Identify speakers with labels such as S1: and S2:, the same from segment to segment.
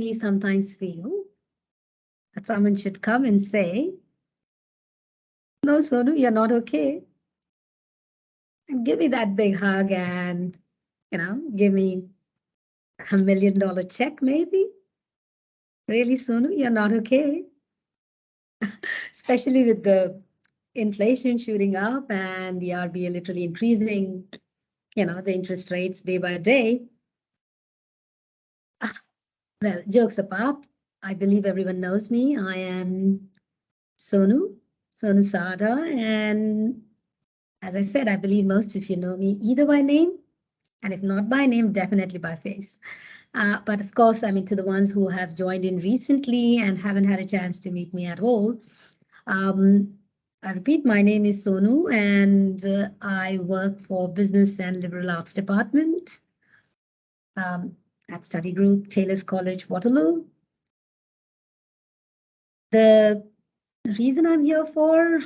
S1: we sometimes feel that someone should come and say, no, Sonu, you're not okay. And give me that big hug and, give me $1 million check, maybe. Really, Sonu, you're not okay. Especially with the inflation shooting up and the RBA literally increasing, the interest rates day by day. Well, jokes apart, I believe everyone knows me. I am Sonu Sada. And as I said, I believe most of you know me either by name, and if not by name, definitely by face. But of course, to the ones who have joined in recently and haven't had a chance to meet me at all, I repeat, my name is Sonu, and I work for Business and Liberal Arts Department at Study Group, Taylor's College, Waterloo. The reason I'm here for,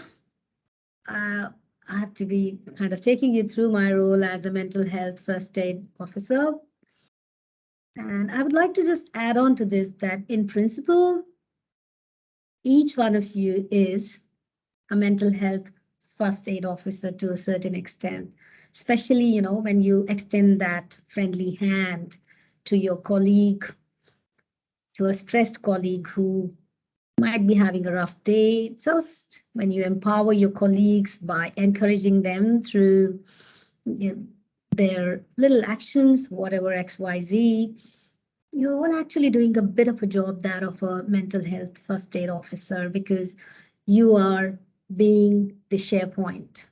S1: I have to be kind of taking you through my role as a mental health first aid officer. And I would like to just add on to this that in principle, each one of you is a mental health first aid officer to a certain extent, especially, when you extend that friendly hand to your colleague, to a stressed colleague who might be having a rough day. Just when you empower your colleagues by encouraging them through their little actions, whatever XYZ, you're all actually doing a bit of a job that of a mental health first aid officer, because you are being the SharePoint.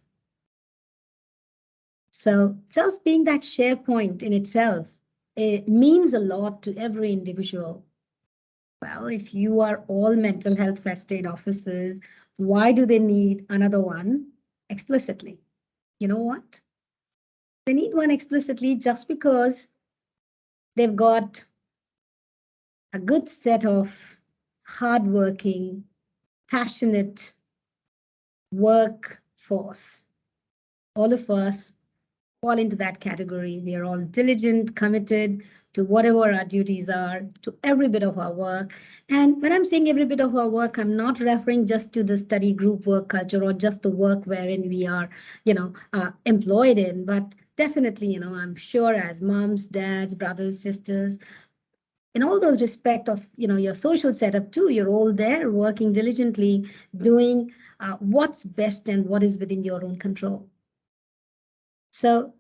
S1: So just being that SharePoint in itself, it means a lot to every individual. Well, if you are all mental health first aid officers, why do they need another one explicitly? You know what? They need one explicitly just because they've got a good set of hardworking, passionate workforce. All of us fall into that category. We are all diligent, committed to whatever our duties are, to every bit of our work. And when I'm saying every bit of our work, I'm not referring just to the study group work culture or just the work wherein we are, employed in, but definitely, I'm sure as moms, dads, brothers, sisters, in all those respect of, your social setup too, you're all there working diligently, doing what's best and what is within your own control. So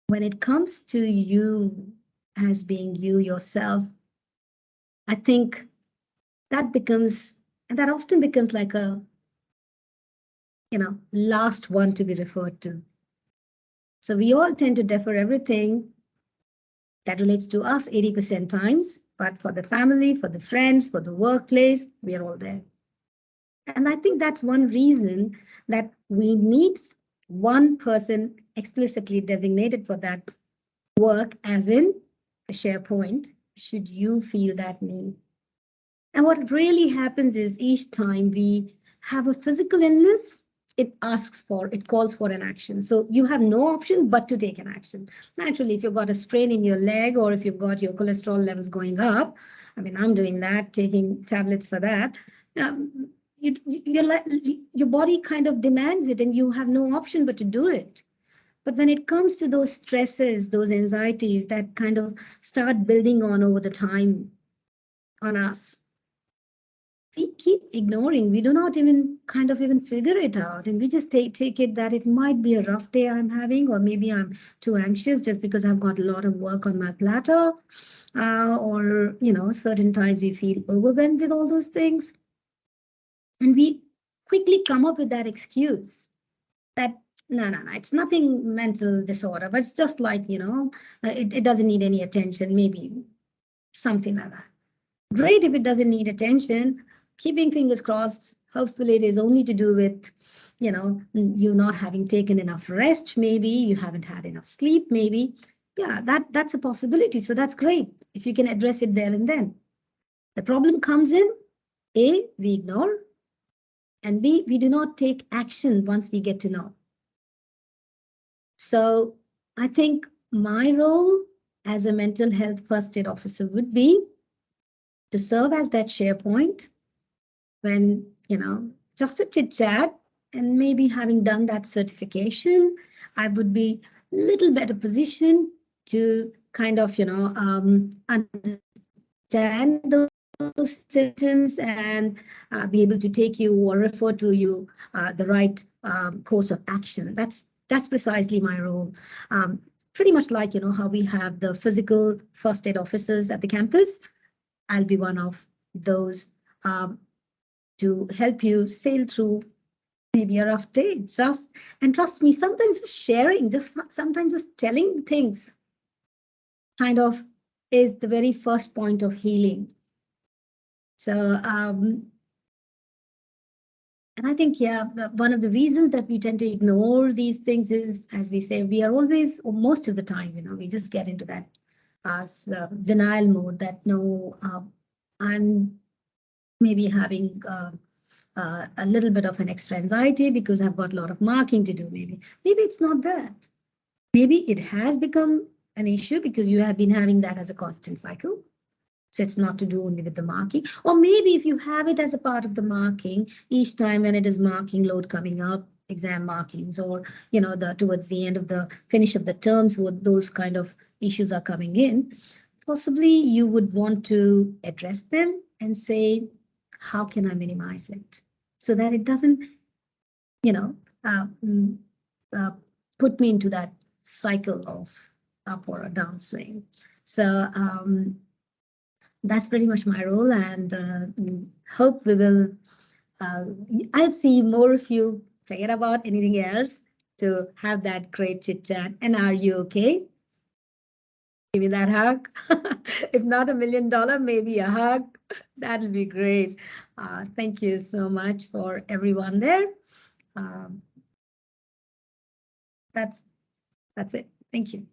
S1: when it comes to you as being you yourself, I think that often becomes like a, last one to be referred to. So we all tend to defer everything that relates to us 80% times, but for the family, for the friends, for the workplace, we are all there. And I think that's one reason that we need one person explicitly designated for that work, as in the SharePoint, should you feel that need. And what really happens is each time we have a physical illness, it calls for an action. So you have no option but to take an action. Naturally, if you've got a sprain in your leg or if you've got your cholesterol levels going up, I'm doing that, taking tablets for that. Your body kind of demands it and you have no option but to do it. But when it comes to those stresses, those anxieties that kind of start building on over the time on us, we keep ignoring. We do not even figure it out. And we just take it that it might be a rough day I'm having, or maybe I'm too anxious just because I've got a lot of work on my platter. Or, certain times you feel overwhelmed with all those things. And we quickly come up with that excuse that, no, it's nothing mental disorder, but it's just like, it doesn't need any attention, maybe something like that. Great if it doesn't need attention, keeping fingers crossed, hopefully it is only to do with, you not having taken enough rest, maybe you haven't had enough sleep, maybe. Yeah, that's a possibility. So that's great if you can address it there and then. The problem comes in, A, we ignore, and B, we do not take action once we get to know. So I think my role as a mental health first aid officer would be to serve as that SharePoint when, just a chit chat, and maybe having done that certification, I would be a little better positioned to kind of, understand those symptoms and be able to take you or refer to you the right course of action. That's precisely my role. Pretty much like, how we have the physical first aid officers at the campus. I'll be one of those to help you sail through maybe a rough day. And trust me, sometimes just sharing, sometimes just telling things kind of is the very first point of healing. So, and I think, one of the reasons that we tend to ignore these things is, as we say, we are always, or most of the time, we just get into that denial mode that no, I'm maybe having a little bit of an extra anxiety because I've got a lot of marking to do. Maybe it's not that. Maybe it has become an issue because you have been having that as a constant cycle. So it's not to do only with the marking. Or maybe if you have it as a part of the marking, each time when it is marking load coming up, exam markings, or, towards the end of the finish of the terms, what those kind of issues are coming in, possibly you would want to address them and say, how can I minimize it so that it doesn't, put me into that cycle of up or a downswing. So that's pretty much my role, and hope we will. I'll see more of you. Forget about anything else to have that great chit chat. And are you okay? Give me that hug. If not $1 million, maybe a hug. That'll be great. Thank you so much for everyone there. That's it. Thank you.